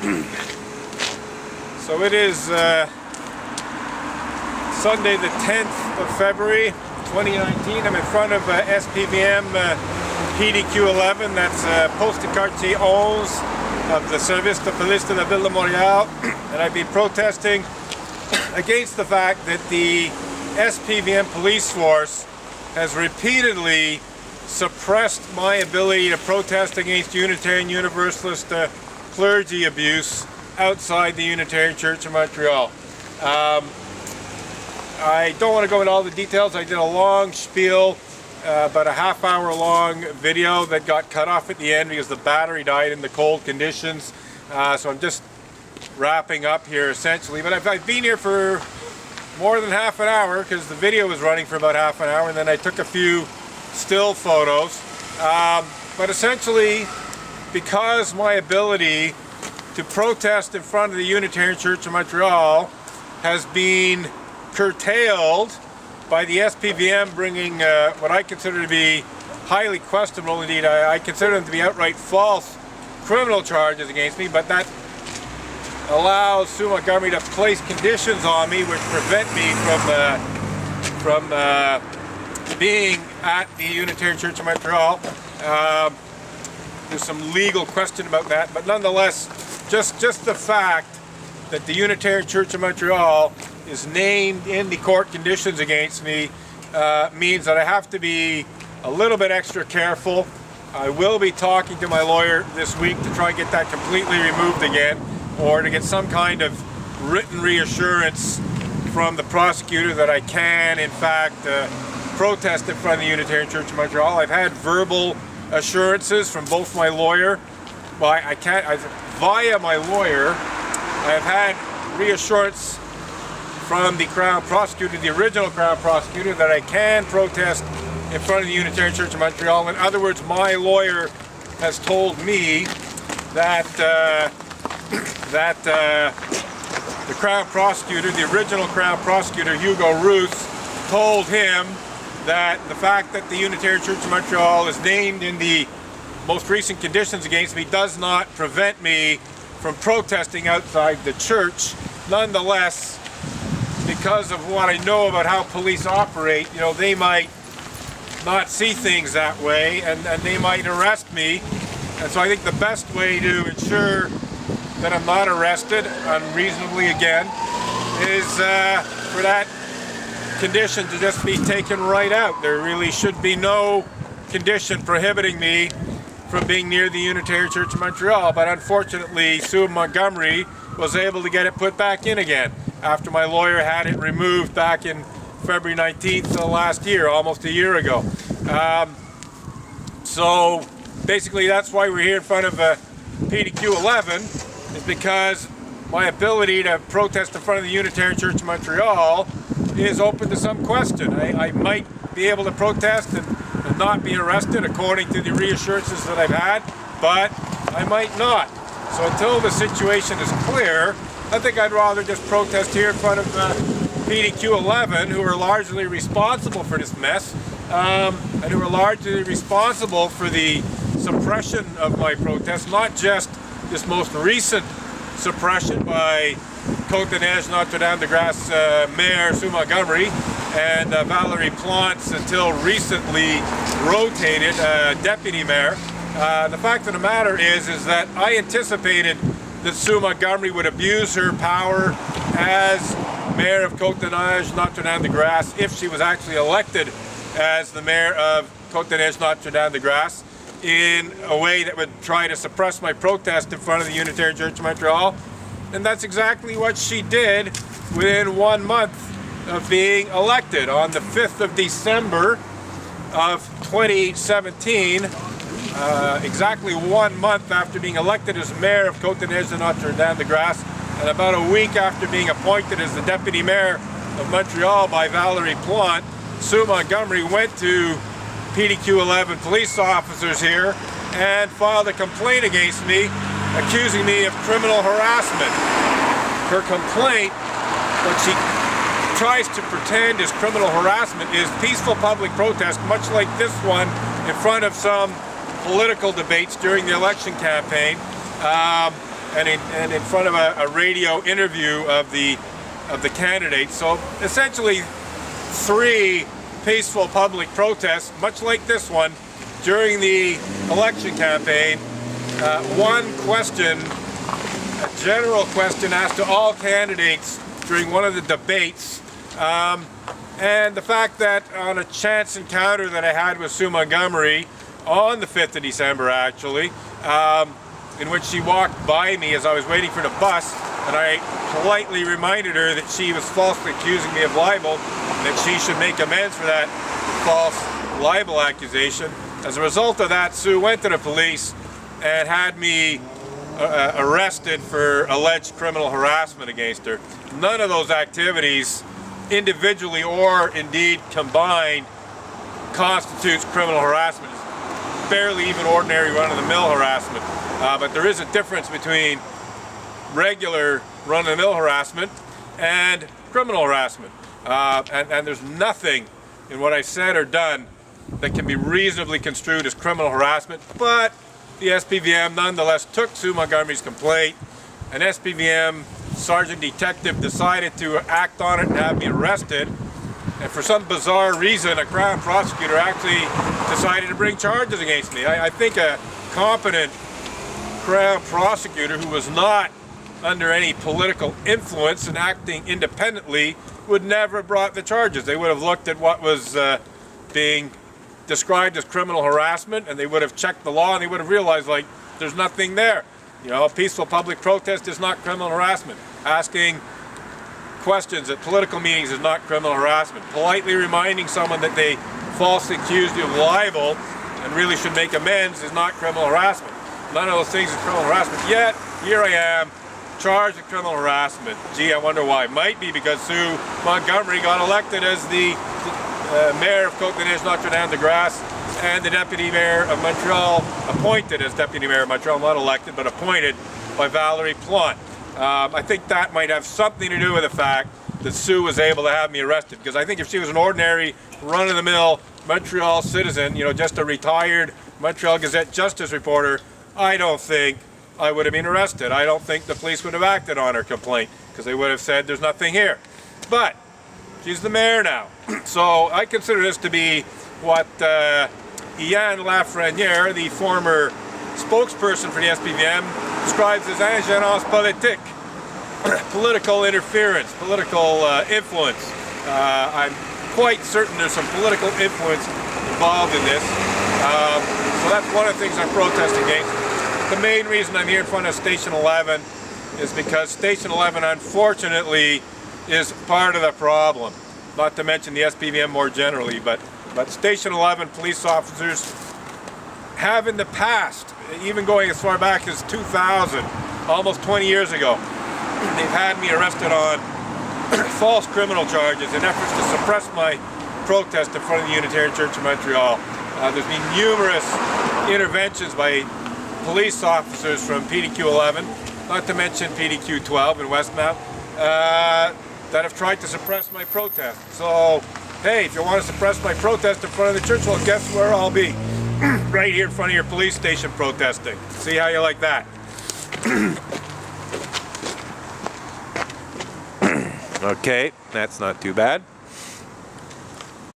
So it is Sunday the 10th of February 2019. I'm in front of SPVM PDQ 11. That's Poste de Quartier 11 of the Service de Police de la Ville de Montréal. And I've been protesting against the fact that the SPVM police force has repeatedly suppressed my ability to protest against Unitarian Universalist clergy abuse outside the Unitarian Church of Montreal. I don't want to go into all the details. I did a long spiel, about a half-hour long video that got cut off at the end because the battery died in the cold conditions. So I'm just wrapping up here essentially. But I've been here for more than half an hour because the video was running for about half an hour, and then I took a few still photos. But essentially, because my ability to protest in front of the Unitarian Church of Montreal has been curtailed by the SPVM bringing what I consider to be highly questionable, indeed I consider them to be outright false criminal charges against me, but that allows Sue Montgomery to place conditions on me which prevent me from being at the Unitarian Church of Montreal. There's some legal question about that, but nonetheless, just the fact that the Unitarian Church of Montreal is named in the court conditions against me means that I have to be a little bit extra careful. I will be talking to my lawyer this week to try and get that completely removed again, or to get some kind of written reassurance from the prosecutor that I can, in fact, protest in front of the Unitarian Church of Montreal. I've had verbal assurances from both my lawyer, via my lawyer, I've had reassurance from the Crown Prosecutor, the original Crown Prosecutor, that I can protest in front of the Unitarian Church of Montreal. In other words, my lawyer has told me that the Crown Prosecutor, the original Crown Prosecutor, Hugo Ruth, told him that the fact that the Unitarian Church of Montreal is named in the most recent conditions against me does not prevent me from protesting outside the church. Nonetheless, because of what I know about how police operate, you know, they might not see things that way, and they might arrest me. And so I think the best way to ensure that I'm not arrested unreasonably again is for that condition to just be taken right out. There really should be no condition prohibiting me from being near the Unitarian Church of Montreal, but unfortunately Sue Montgomery was able to get it put back in again after my lawyer had it removed back in February 19th of last year, almost a year ago. So basically that's why we're here in front of PDQ 11, is because my ability to protest in front of the Unitarian Church of Montreal is open to some question. I might be able to protest and not be arrested according to the reassurances that I've had, but I might not. So until the situation is clear, I think I'd rather just protest here in front of PDQ 11, who are largely responsible for this mess, and who are largely responsible for the suppression of my protest, not just this most recent suppression by Côte-des-Neiges Notre-Dame-de-Grâce Mayor Sue Montgomery and Valérie Plante, until recently rotated Deputy Mayor. The fact of the matter is that I anticipated that Sue Montgomery would abuse her power as Mayor of Côte-des-Neiges Notre-Dame-de-Grâce if she was actually elected as the Mayor of Côte-des-Neiges Notre-Dame-de-Grâce in a way that would try to suppress my protest in front of the Unitarian Church of Montreal. And that's exactly what she did within 1 month of being elected. On the 5th of December of 2017, exactly 1 month after being elected as Mayor of Côte-des-Neiges Notre-Dame-de-Grâce, and about a week after being appointed as the Deputy Mayor of Montreal by Valérie Plante, Sue Montgomery went to PDQ 11 police officers here and filed a complaint against me, accusing me of criminal harassment. Her complaint, what she tries to pretend is criminal harassment, is peaceful public protest, much like this one in front of some political debates during the election campaign. and in front of a radio interview of the candidates. So essentially 3 peaceful public protests, much like this one, during the election campaign. One question, a general question asked to all candidates during one of the debates, and the fact that on a chance encounter that I had with Sue Montgomery on the 5th of December actually, in which she walked by me as I was waiting for the bus, and I politely reminded her that she was falsely accusing me of libel, and that she should make amends for that false libel accusation. As a result of that, Sue went to the police and had me arrested for alleged criminal harassment against her. None of those activities, individually or indeed combined, constitutes criminal harassment. It's barely even ordinary run-of-the-mill harassment. But there is a difference between regular run-of-the-mill harassment and criminal harassment. And there's nothing in what I said or done that can be reasonably construed as criminal harassment, but the SPVM nonetheless took Sue Montgomery's complaint. An SPVM sergeant detective decided to act on it and have me arrested. And for some bizarre reason, a Crown prosecutor actually decided to bring charges against me. I think a competent Crown prosecutor who was not under any political influence and acting independently would never have brought the charges. They would have looked at what was being described as criminal harassment, and they would have checked the law, and they would have realized, like, there's nothing there. You know, a peaceful public protest is not criminal harassment. Asking questions at political meetings is not criminal harassment. Politely reminding someone that they falsely accused you of libel and really should make amends is not criminal harassment. None of those things is criminal harassment. Yet, here I am, charged with criminal harassment. Gee, I wonder why. Might be because Sue Montgomery got elected as the mayor of Côte-des-Neiges, Notre-Dame-de-Grâce, and the deputy mayor of Montreal, appointed as deputy mayor of Montreal, not elected, but appointed by Valérie Plante. I think that might have something to do with the fact that Sue was able to have me arrested, because I think if she was an ordinary run-of-the-mill Montreal citizen, you know, just a retired Montreal Gazette justice reporter, I don't think I would have been arrested. I don't think the police would have acted on her complaint, because they would have said there's nothing here. But she's the mayor now. So I consider this to be what Ian Lafrenière, the former spokesperson for the SPVM, describes as ingérence politique, political interference, political influence. I'm quite certain there's some political influence involved in this. So that's one of the things I'm protesting against. The main reason I'm here in front of Station 11 is because Station 11, unfortunately, is part of the problem. Not to mention the SPVM more generally, but Station 11 police officers have in the past, even going as far back as 2000, almost 20 years ago, they've had me arrested on false criminal charges in efforts to suppress my protest in front of the Unitarian Church of Montreal. There's been numerous interventions by police officers from PDQ 11, not to mention PDQ 12 in Westmount, that have tried to suppress my protest. So, hey, if you want to suppress my protest in front of the church, well, guess where I'll be? Right here in front of your police station protesting. See how you like that? Okay, that's not too bad.